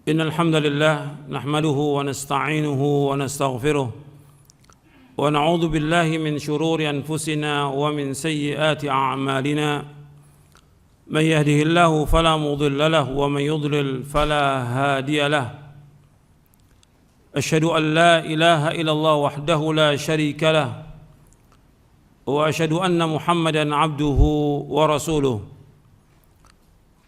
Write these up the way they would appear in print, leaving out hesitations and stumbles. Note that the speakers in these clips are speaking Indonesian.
إن الحمد لله نحمده ونستعينه ونستغفره ونعوذ بالله من شرور أنفسنا ومن سيئات أعمالنا من يهده الله فلا مضل له ومن يضلل فلا هادي له أشهد أن لا إله إلا الله وحده لا شريك له وأشهد أن محمدا عبده ورسوله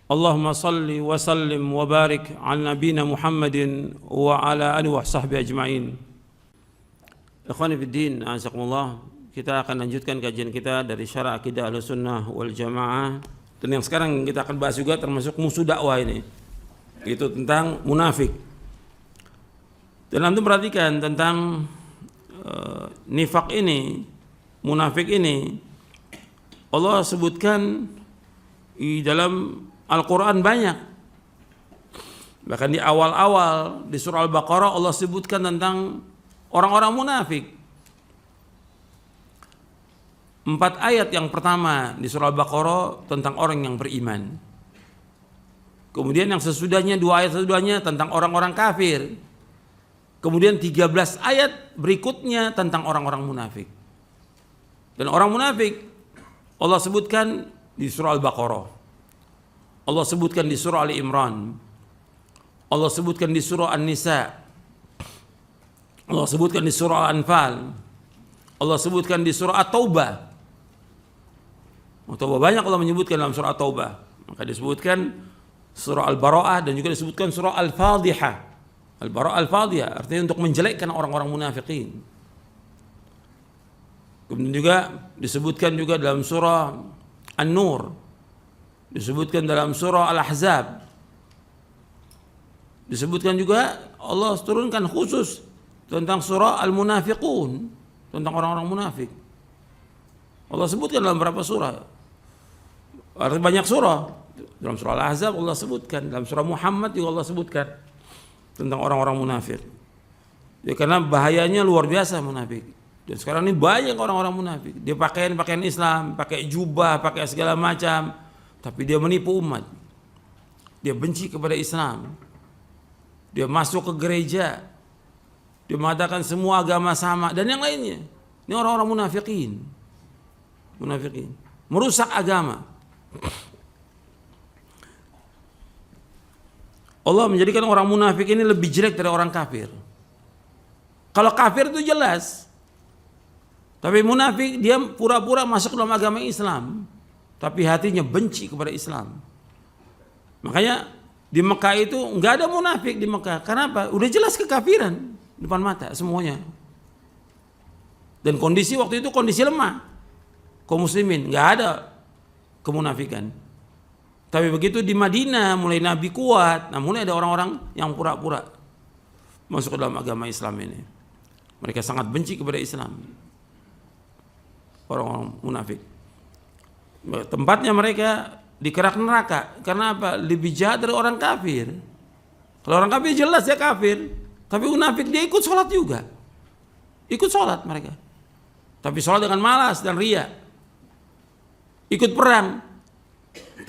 اللهم صل وسلم وبارك على نبينا محمد وعلى آله وصحبه أجمعين. Ikhwani fiddin, azakumullah. Kita akan lanjutkan kajian kita dari Syarah Aqidah Ahlussunnah wal Jamaah. Dan yang sekarang kita akan bahas juga termasuk musuh dakwah ini, itu tentang munafik. Dan antum perhatikan tentang nifak ini, munafik ini, Allah sebutkan di dalam Al-Quran banyak. Bahkan di awal-awal di surah Al-Baqarah Allah sebutkan tentang orang-orang munafik. 4 ayat yang pertama di surah Al-Baqarah tentang orang yang beriman. Kemudian yang sesudahnya 2 ayat sesudahnya tentang orang-orang kafir. Kemudian 13 ayat berikutnya tentang orang-orang munafik. Dan orang munafik Allah sebutkan di surah Al-Baqarah. Allah sebutkan di surah Ali Imran. Allah sebutkan di surah An-Nisa. Allah sebutkan di surah Al-Anfal. Allah sebutkan di surah At-Taubah. At-Taubah banyak Allah menyebutkan dalam surah At-Taubah. Maka disebutkan surah Al-Bara'ah dan juga disebutkan surah Al-Fadhihah. Al-Bara'ah Al-Fadhihah artinya untuk menjelekkan orang-orang munafikin. Kemudian juga disebutkan juga dalam surah An-Nur. Disebutkan dalam surah Al-Ahzab. Disebutkan juga Allah turunkan khusus tentang surah Al-Munafiqun, tentang orang-orang munafik. Allah sebutkan dalam beberapa surah. Artinya banyak surah. Dalam surah Al-Ahzab Allah sebutkan, dalam surah Muhammad juga Allah sebutkan tentang orang-orang munafik. Ya, karena bahayanya luar biasa munafik. Dan sekarang ini banyak orang-orang munafik. Dia pakaian Islam, pakai jubah, pakai segala macam. Tapi dia menipu umat. Dia benci kepada Islam. Dia masuk ke gereja. Dia mengatakan semua agama sama dan yang lainnya. Ini orang-orang munafikin. Munafikin. Merusak agama. Allah menjadikan orang munafik ini lebih jelek dari orang kafir. Kalau kafir itu jelas. Tapi munafik dia pura-pura masuk dalam agama Islam. Tapi hatinya benci kepada Islam. Makanya di Mekah itu nggak ada munafik di Mekah. Kenapa? Udah jelas kekafiran depan mata semuanya. Dan kondisi waktu itu kondisi lemah. Kaum muslimin nggak ada kemunafikan. Tapi begitu di Madinah mulai Nabi kuat, nah mulai ada orang-orang yang pura-pura masuk ke dalam agama Islam ini. Mereka sangat benci kepada Islam. Orang-orang munafik. Tempatnya mereka di kerak neraka. Karena apa? Lebih jahat dari orang kafir. Kalau orang kafir jelas ya kafir. Tapi munafik dia ikut sholat juga. Ikut sholat mereka. Tapi sholat dengan malas dan ria. Ikut perang.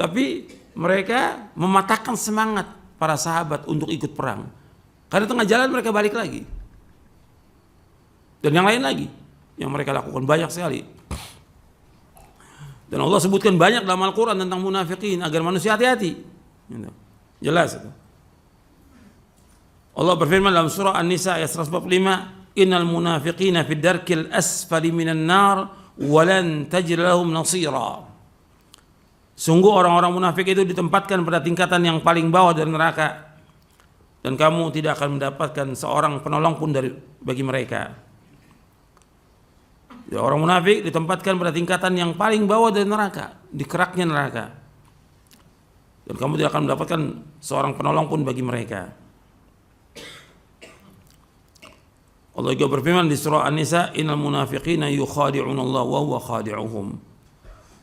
Tapi mereka mematahkan semangat para sahabat untuk ikut perang. Karena tengah jalan mereka balik lagi. Dan yang lain lagi. Yang mereka lakukan banyak sekali. Dan Allah sebutkan banyak dalam Al-Quran tentang munafikin agar manusia hati-hati. Jelas itu. Allah berfirman dalam surah An-Nisa ayat 145, "Innal munafiqina fid darkil asfali minan nar wa lan tajid lahum nasira." Sungguh orang-orang munafik itu ditempatkan pada tingkatan yang paling bawah dari neraka dan kamu tidak akan mendapatkan seorang penolong pun bagi mereka. Ya, orang munafik ditempatkan pada tingkatan yang paling bawah dari neraka, di keraknya neraka. Dan kamu tidak akan mendapatkan seorang penolong pun bagi mereka. Allah juga berfirman di surah An-Nisa, "Innal munafiqina yukhadi'una Allah wa huwa khadi'uhum."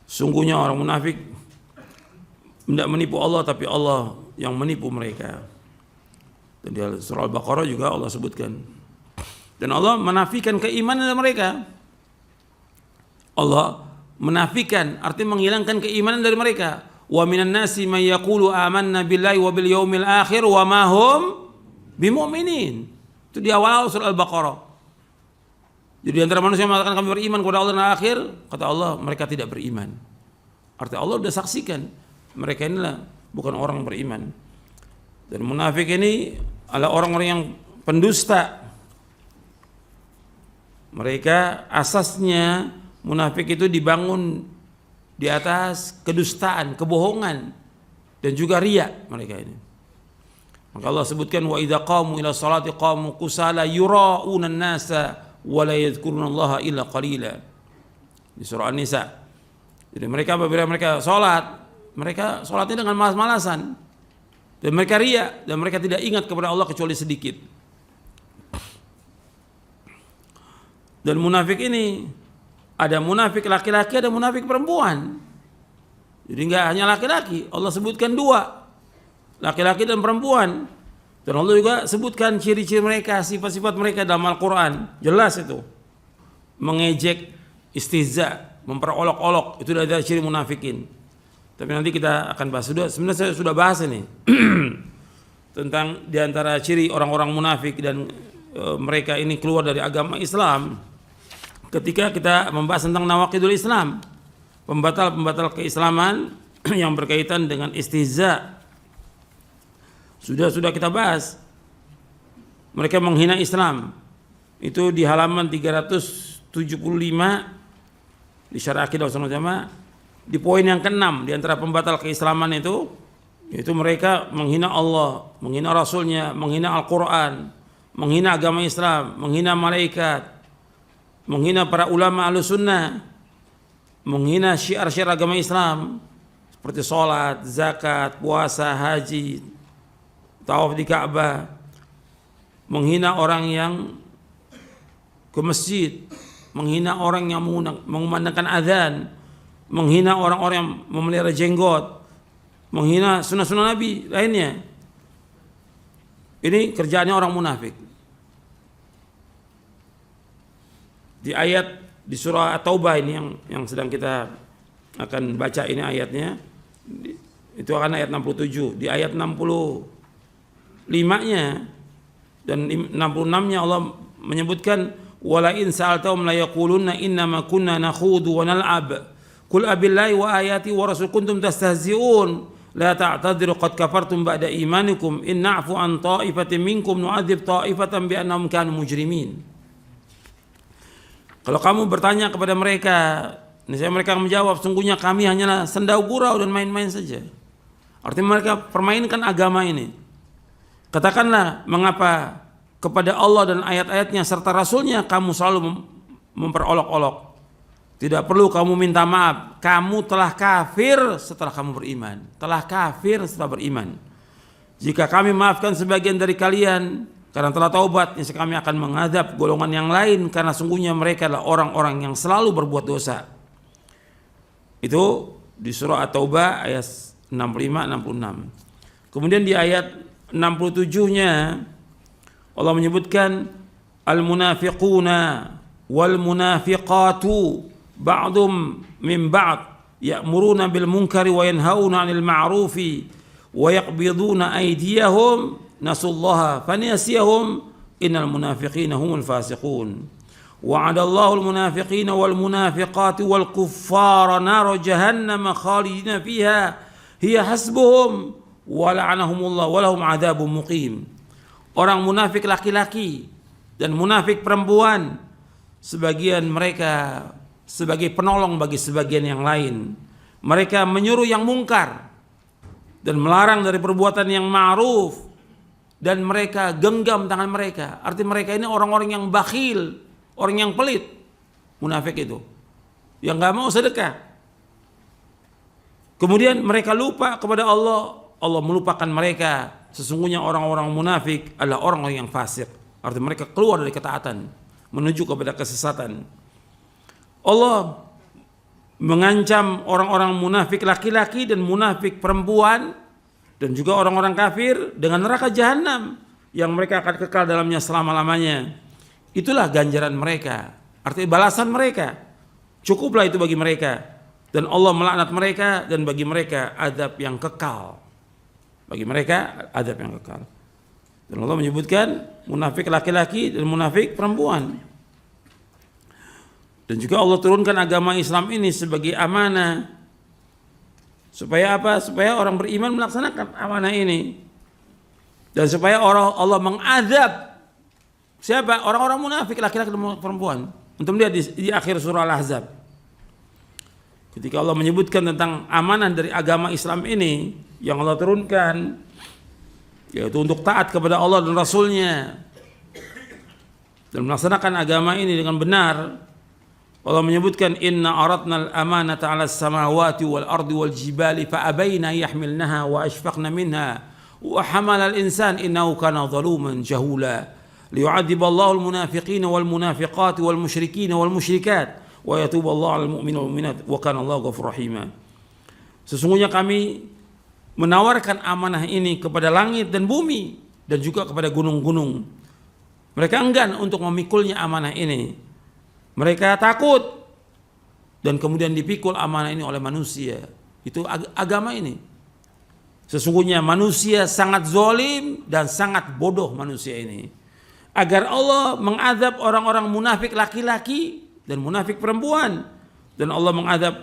Sungguhnya orang munafik tidak menipu Allah tapi Allah yang menipu mereka. Dan di surah Al-Baqarah juga Allah sebutkan. Dan Allah menafikan keimanan dari mereka. Allah menafikan, artinya menghilangkan keimanan dari mereka. wa minan nasi may yaqulu amanna billahi wa bil yaumil akhir wa ma hum bimu'minin. Itu di awal surah Al-Baqarah. Jadi antara manusia yang mengatakan kami beriman kepada Allah dan akhir, kata Allah mereka tidak beriman. Artinya Allah sudah saksikan mereka inilah bukan orang yang beriman. Dan munafik ini adalah orang-orang yang pendusta. Mereka asasnya munafik itu dibangun di atas kedustaan, kebohongan dan juga riya mereka ini. Maka Allah sebutkan wa idza qamu ila salati qamu kusala yura'una an-nasa wa la yadhkuruna Allah illa qalila. Di surah An-Nisa. Jadi mereka apabila mereka salatnya dengan malas-malasan. Dan mereka riya dan mereka tidak ingat kepada Allah kecuali sedikit. Dan munafik ini ada munafik laki-laki, ada munafik perempuan. Jadi enggak hanya laki-laki, Allah sebutkan dua, laki-laki dan perempuan. Dan Allah juga sebutkan ciri-ciri mereka, sifat-sifat mereka dalam Al-Quran. Jelas itu. Mengejek, istihza, memperolok-olok, itu adalah ciri munafikin. Tapi nanti kita akan bahas. Sebenarnya saya sudah bahas ini tentang diantara ciri orang-orang munafik dan mereka ini keluar dari agama Islam. Ketika kita membahas tentang nawaqidul Islam, pembatal-pembatal keislaman yang berkaitan dengan istihza, sudah kita bahas. Mereka menghina Islam. Itu di halaman 375 di Syarah Aqidah Ahlussunnah wal Jamaah. Di poin yang ke-6 di antara pembatal keislaman itu, yaitu mereka menghina Allah, menghina Rasulnya, menghina Al-Quran, menghina agama Islam, menghina malaikat, menghina para ulama Ahlussunnah, menghina syiar-syiar agama Islam seperti sholat, zakat, puasa, haji, tawaf di Ka'bah, menghina orang yang ke masjid, menghina orang yang mengumandangkan azan, menghina orang-orang yang memelihara jenggot, menghina sunnah-sunnah Nabi lainnya. Ini kerjaannya orang munafik. Di ayat di surah At-Taubah ini yang sedang kita akan baca ini ayatnya, itu akan ayat 67. Di ayat 65-nya dan 66-nya Allah menyebutkan wala in sa'altahum la yaquluna innama kunna nakhudu wa nal'ab qul abillahi wa ayati wa rasul kuntum tastahzi'un la ta'tadiru qad kafartum ba'da imanikum in na'fu an ta'ifatin minkum nu'adzib ta'ifatan bi annahum kanu mujrimin. Kalau kamu bertanya kepada mereka, niscaya mereka menjawab, sungguhnya kami hanyalah sendau gurau dan main-main saja. Artinya mereka permainkan agama ini. Katakanlah, mengapa kepada Allah dan ayat-ayatnya serta Rasulnya kamu selalu memperolok-olok? Tidak perlu kamu minta maaf. Kamu telah kafir setelah kamu beriman. Telah kafir setelah beriman. Jika kami maafkan sebagian dari kalian karena telah taubat, kami akan mengadab golongan yang lain karena sungguhnya mereka adalah orang-orang yang selalu berbuat dosa. Itu di surah At-Taubah ayat 65-66. Kemudian di ayat 67-nya Allah menyebutkan al-munafiquna wal munafiqatu ba'dhum min ba'd ya'muruna bil munkari wa yanhauna 'anil ma'rufi wa yaqbiduna aydiyahum nasullaha faniyasiyahum innal munafiqina humul fasiqun wa'adallahu al munafiqina wal munafiqati wal kuffara nar jahannam khalidina fiha hiya hasbuhum wa la'anahumullah wa lahum adzabun muqim. Orang munafik laki-laki dan munafik perempuan, sebagian mereka sebagai penolong bagi sebagian yang lain. Mereka menyuruh yang mungkar dan melarang dari perbuatan yang ma'ruf, dan mereka genggam tangan mereka. Artinya mereka ini orang-orang yang bakhil, orang yang pelit. Munafik itu yang gak mau sedekah. Kemudian mereka lupa kepada Allah. Allah melupakan mereka. Sesungguhnya orang-orang munafik adalah orang-orang yang fasik. Artinya mereka keluar dari ketaatan menuju kepada kesesatan. Allah mengancam orang-orang munafik laki-laki dan munafik perempuan dan juga orang-orang kafir dengan neraka jahanam yang mereka akan kekal dalamnya selama-lamanya. Itulah ganjaran mereka, artinya balasan mereka. Cukuplah itu bagi mereka. dan Allah melaknat mereka, dan bagi mereka azab yang kekal. Bagi mereka azab yang kekal. Dan Allah menyebutkan munafik laki-laki dan munafik perempuan. Dan juga Allah turunkan agama Islam ini sebagai amanah. Supaya apa? Supaya orang beriman melaksanakan amanah ini. Dan supaya Allah mengazab siapa? Orang-orang munafik laki-laki dan perempuan. Untuk lihat di akhir surah Al-Ahzab. Ketika Allah menyebutkan tentang amanah dari agama Islam ini yang Allah turunkan, yaitu untuk taat kepada Allah dan Rasulnya dan melaksanakan agama ini dengan benar. Allah menyebutkan inna aradna al-amanata 'ala as-samawati wal ardi wal jibali fa abaina yahmilnaha wa ashfaqna minha wa hamala al-insan innahu kana zaluman jahula liyu'adziballahu al-munafiqina wal munafiqati wal musyrikina wal musyrikat wa yatuballahu 'alal mu'minina wal mu'minat wa kana Allahu ghafurur rahima. Sesungguhnya kami menawarkan amanah ini kepada langit dan bumi dan juga kepada gunung-gunung. Mereka enggan untuk memikulnya amanah ini. Mereka takut dan kemudian dipikul amanah ini oleh manusia. Itu agama ini. Sesungguhnya manusia sangat zalim dan sangat bodoh manusia ini. Agar Allah mengazab orang-orang munafik laki-laki dan munafik perempuan, dan Allah mengadab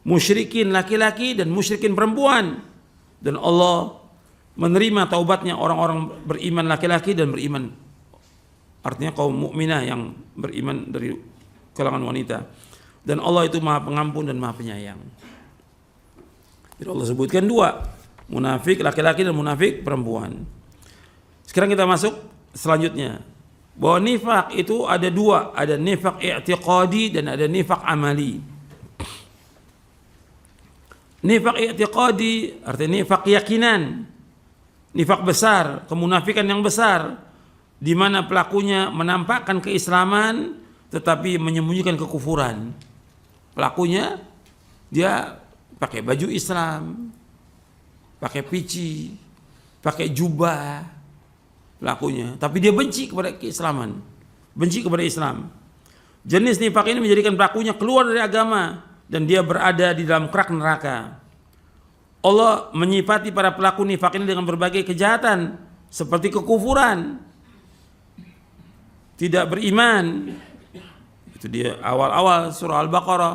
musyrikin laki-laki dan musyrikin perempuan, dan Allah menerima taubatnya orang-orang beriman laki-laki dan beriman, artinya kaum mukminah yang beriman dari kalangan wanita, dan Allah itu Maha Pengampun dan Maha Penyayang. Jadi Allah sebutkan dua, munafik laki-laki dan munafik perempuan. Sekarang kita masuk selanjutnya, bahwa nifak itu ada dua, ada nifak i'tiqadi dan ada nifak amali. Nifak i'tiqadi artinya nifak keyakinan, nifak besar, kemunafikan yang besar, di mana pelakunya menampakkan keislaman tetapi menyembunyikan kekufuran. Pelakunya dia pakai baju Islam, pakai pici, pakai jubah, pelakunya, tapi dia benci kepada keislaman, benci kepada Islam. Jenis nifak ini menjadikan pelakunya keluar dari agama dan dia berada di dalam kerak neraka. Allah menyifati para pelaku nifak ini dengan berbagai kejahatan seperti kekufuran, tidak beriman. Itu dia awal-awal surah Al-Baqarah.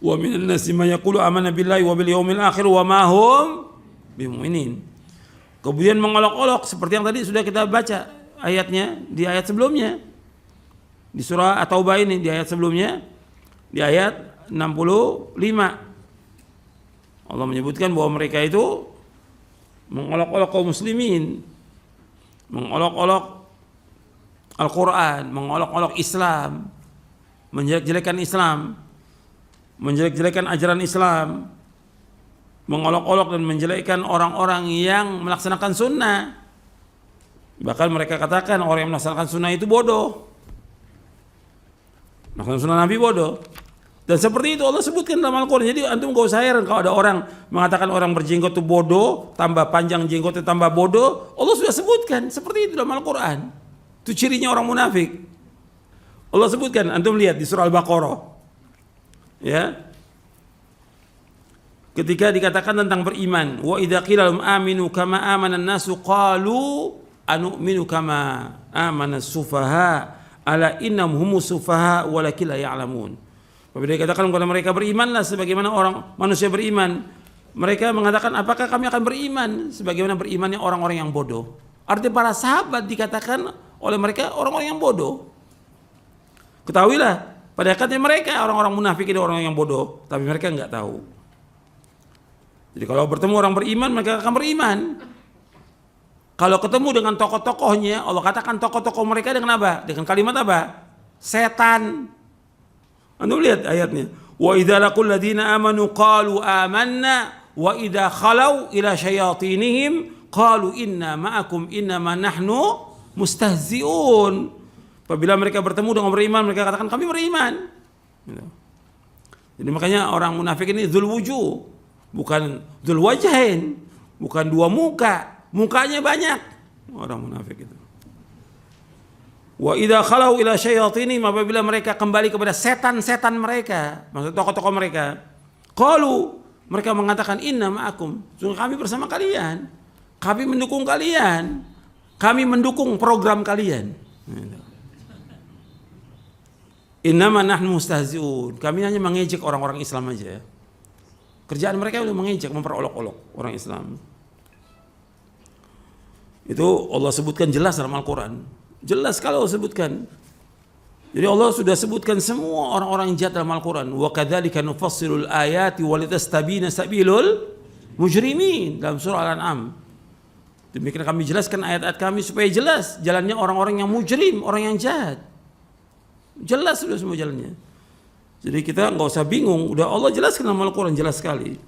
Wa minan nasi may yaqulu amanna billahi wa bil yaumil akhir wa ma hum bimu'minin. Kemudian mengolok-olok seperti yang tadi sudah kita baca ayatnya di ayat sebelumnya. Di surah At-Taubah ini di ayat sebelumnya, di ayat 65. Allah menyebutkan bahwa mereka itu mengolok-olok kaum muslimin, mengolok-olok Al-Quran, mengolok-olok Islam, menjelek-jelekan Islam, menjelek-jelekan ajaran Islam, mengolok-olok dan menjelekkan orang-orang yang melaksanakan sunnah. Bahkan mereka katakan orang yang melaksanakan sunnah itu bodoh, melaksanakan sunnah Nabi bodoh. Dan seperti itu Allah sebutkan dalam Al-Quran. Jadi antum gak usah heran kalau ada orang mengatakan orang berjenggot itu bodoh, tambah panjang jenggotnya tambah bodoh. Allah sudah sebutkan seperti itu dalam Al-Quran. Itu cirinya orang munafik. Allah sebutkan, antum lihat di surah Al-Baqarah, ya, ketika dikatakan tentang beriman, wa idza qila lahum aminu kama amana an-nasu qalu anu'minu kama amana as-sufaha ala innahum humus sufaha walakin la ya'lamun. Apabila dikatakan kepada mereka berimanlah sebagaimana orang manusia beriman, mereka mengatakan apakah kami akan beriman sebagaimana berimannya orang-orang yang bodoh. Artinya para sahabat dikatakan oleh mereka orang-orang yang bodoh. Ketahuilah pada hakikatnya mereka orang-orang munafik ini orang yang bodoh, tapi mereka enggak tahu. Jadi kalau bertemu orang beriman, mereka akan beriman. Kalau ketemu dengan tokoh-tokohnya, Allah katakan tokoh-tokoh mereka dengan apa? Dengan kalimat apa? Setan. Anda lihat ayatnya. Wa idza laqul ladzina amanu qalu amanna wa idza khalau ila syayatinihim qalu inna ma'akum innama nahnu mustahzi'un. Apabila mereka bertemu dengan beriman, mereka katakan kami beriman. Jadi makanya orang munafik ini dzul wujuh, bukan dzul wajhain, bukan dua muka, mukanya banyak orang munafik itu. Wa idza khalau ila syayatinihim, apabila mereka kembali kepada setan-setan mereka, maksud tokoh-tokoh mereka, Qalu, mereka mengatakan inna ma'akum, sungguh kami bersama kalian. Kami mendukung kalian. Kami mendukung program kalian. Innama nahnu mustahzi'un. Kami hanya mengejek orang-orang Islam aja. Kerjaan mereka udah mengejek, memperolok-olok orang Islam. Itu Allah sebutkan jelas dalam Al-Quran. Jelas kalau Allah sebutkan. Jadi Allah sudah sebutkan semua orang-orang yang jahat dalam Al-Quran. Wa kadzalika nufassilul ayati walitastabina sabilul mujrimin dalam surah Al-An'am. Demikian kami jelaskan ayat-ayat kami supaya jelas jalannya orang-orang yang mujrim, orang yang jahat. Jelas sudah semua jalannya. Jadi kita nggak usah bingung, udah Allah jelaskan dalam Al-Quran jelas sekali.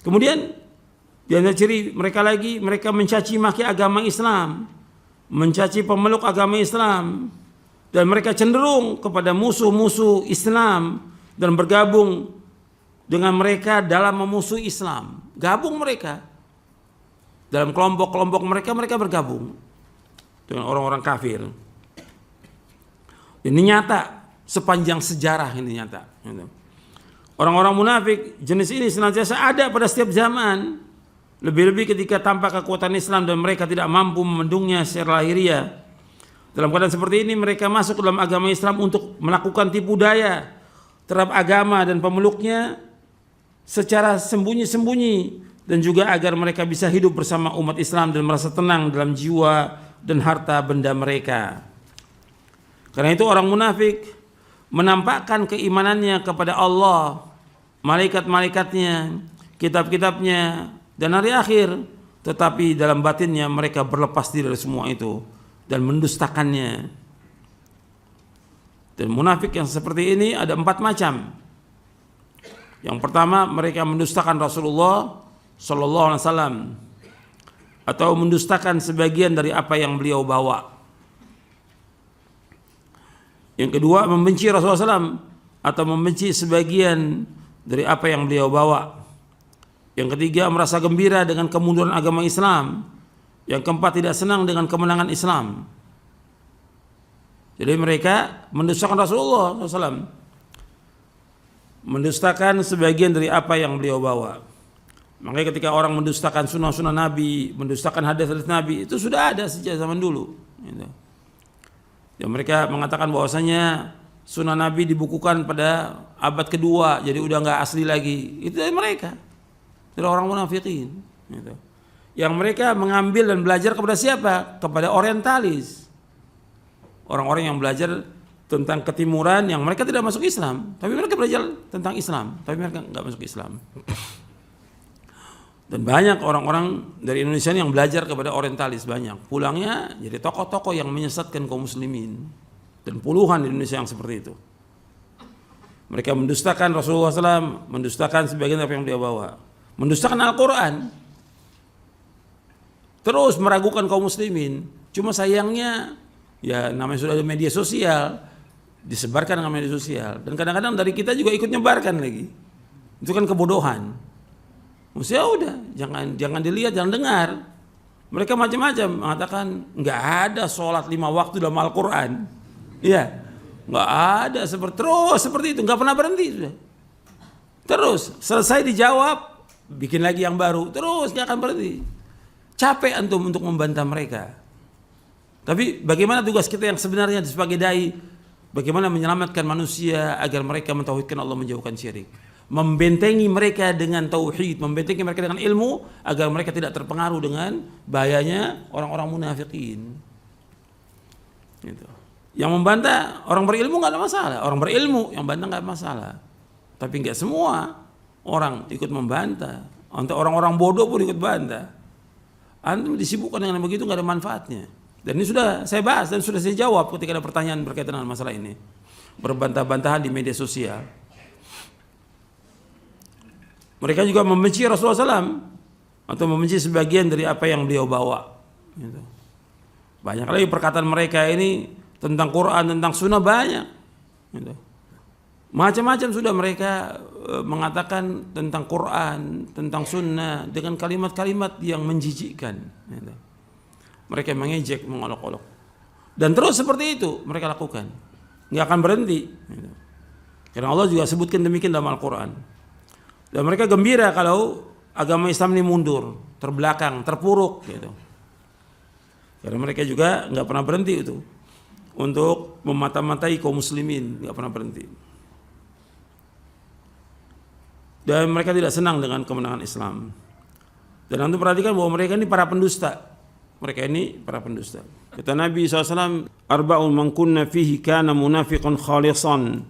Kemudian di antara ciri mereka lagi, mereka mencaci maki agama Islam, mencaci pemeluk agama Islam, dan mereka cenderung kepada musuh-musuh Islam dan bergabung dengan mereka dalam memusuhi Islam. Gabung mereka dalam kelompok-kelompok mereka, mereka bergabung dengan orang-orang kafir. Ini nyata sepanjang sejarah, ini nyata. Orang-orang munafik jenis ini senantiasa ada pada setiap zaman. Lebih-lebih ketika tampak kekuatan Islam dan mereka tidak mampu membendungnya secara lahiriah. Dalam keadaan seperti ini mereka masuk dalam agama Islam untuk melakukan tipu daya terhadap agama dan pemeluknya secara sembunyi-sembunyi, dan juga agar mereka bisa hidup bersama umat Islam dan merasa tenang dalam jiwa dan harta benda mereka. Karena itu orang munafik menampakkan keimanannya kepada Allah, malaikat-malaikatnya, kitab-kitabnya, dan hari akhir, tetapi dalam batinnya mereka berlepas diri dari semua itu dan mendustakannya. Dan munafik yang seperti ini ada 4 macam. Yang pertama, mereka mendustakan Rasulullah Sallallahu Alaihi Wasallam atau mendustakan sebagian dari apa yang beliau bawa. Yang kedua, membenci Rasulullah SAW atau membenci sebagian dari apa yang beliau bawa. Yang ketiga, merasa gembira dengan kemunduran agama Islam. Yang keempat, tidak senang dengan kemenangan Islam. Jadi mereka mendustakan Rasulullah SAW, mendustakan sebagian dari apa yang beliau bawa. Makanya ketika orang mendustakan sunnah-sunnah Nabi, mendustakan hadis-hadis Nabi, itu sudah ada sejak zaman dulu. Dan mereka mengatakan bahwasanya sunnah Nabi dibukukan pada abad kedua, jadi udah nggak asli lagi. Itu dari mereka, dari orang munafikin. Yang mereka mengambil dan belajar kepada siapa? Kepada orientalis, orang-orang yang belajar tentang ketimuran yang mereka tidak masuk Islam, tapi mereka belajar tentang Islam, tapi mereka nggak masuk Islam. Dan banyak orang-orang dari Indonesia yang belajar kepada orientalis, banyak. Pulangnya jadi tokoh-tokoh yang menyesatkan kaum muslimin. Dan puluhan di Indonesia yang seperti itu. Mereka mendustakan Rasulullah SAW, mendustakan sebagian apa yang dia bawa. Mendustakan Al-Quran. Terus meragukan kaum muslimin. Cuma sayangnya, ya namanya sudah ada media sosial, disebarkan dengan media sosial. Dan kadang-kadang dari kita juga ikut nyebarkan lagi. Itu kan kebodohan. Ya udah, jangan dilihat, jangan dengar. Mereka macam-macam mengatakan nggak ada sholat 5 waktu dalam Al-Quran. Iya, nggak ada seperti itu, nggak pernah berhenti sudah. Terus selesai dijawab, bikin lagi yang baru, terus nggak akan berhenti. Capek antum untuk membantah mereka. Tapi bagaimana tugas kita yang sebenarnya sebagai dai? Bagaimana menyelamatkan manusia agar mereka mentauhidkan Allah, menjauhkan syirik? Membentengi mereka dengan tauhid, membentengi mereka dengan ilmu agar mereka tidak terpengaruh dengan bahayanya orang-orang munafikin. Gitu. Yang membantah orang berilmu nggak ada masalah, orang berilmu yang bantah nggak ada masalah. Tapi nggak semua orang ikut membantah. Untuk orang-orang bodoh pun ikut bantah. Antum disibukkan dengan begitu nggak ada manfaatnya. Dan ini sudah saya bahas dan sudah saya jawab ketika ada pertanyaan berkaitan dengan masalah ini. Berbantah-bantahan di media sosial. Mereka juga membenci Rasulullah SAW atau membenci sebagian dari apa yang beliau bawa. Gitu. Banyak lagi perkataan mereka ini tentang Quran, tentang Sunnah banyak. Gitu. Macam-macam sudah mereka mengatakan tentang Quran, tentang Sunnah dengan kalimat-kalimat yang menjijikkan. Gitu. Mereka mengejek, mengolok-olok. Dan terus seperti itu mereka lakukan. Nggak akan berhenti. Gitu. Karena Allah juga sebutkan demikian dalam Al-Quran. Dan mereka gembira kalau agama Islam ini mundur, terbelakang, terpuruk gitu. Karena mereka juga nggak pernah berhenti itu untuk memata-matai kaum muslimin, nggak pernah berhenti. Dan mereka tidak senang dengan kemenangan Islam. Dan antum perhatikan bahwa mereka ini para pendusta. Mereka ini para pendusta. Kata Nabi SAW, arba'un man kunna fihi kana munafiqan khalisan,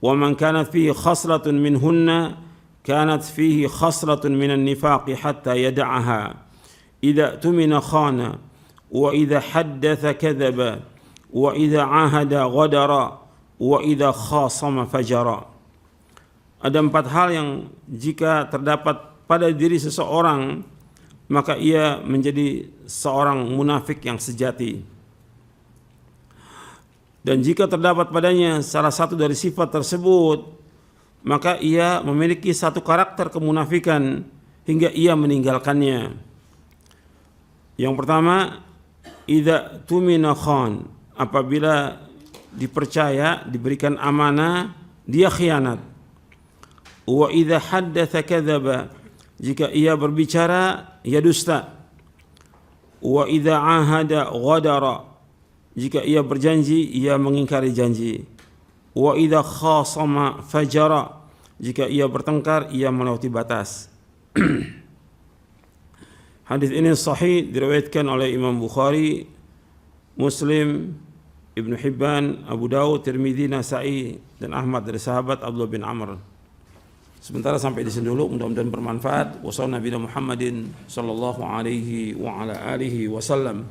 wa man kanat fihi khaslatun minhunna kanat fihi khaslatun minan nifaqi hatta yada'aha. Idza tumina khana, wa idza haddatha kadzaba, wa idza ahada ghadara, wa idza khasama fajara. Ada 4 hal yang jika terdapat pada diri seseorang, maka ia menjadi seorang munafik yang sejati. Dan jika terdapat padanya salah satu dari sifat tersebut, maka ia memiliki satu karakter kemunafikan hingga ia meninggalkannya. Yang pertama, idza tumina khan, apabila dipercaya, diberikan amanah, dia khianat. Wa idza haddatsa kadzaba, jika ia berbicara, ia dusta. Wa idza ahada ghadara, jika ia berjanji, ia mengingkari janji. Wa idza khasama fajara, jika ia bertengkar, ia melewati batas. Hadis ini sahih, diriwayatkan oleh Imam Bukhari, Muslim, Ibnu Hibban, Abu Dawud, Tirmidzi, Nasa'i, dan Ahmad dari sahabat Abdullah bin Amr. Sementara sampai di sini dulu, mudah-mudahan bermanfaat. Wassallallahu Nabi Muhammadin sallallahu alaihi wa ala alihi wasallam.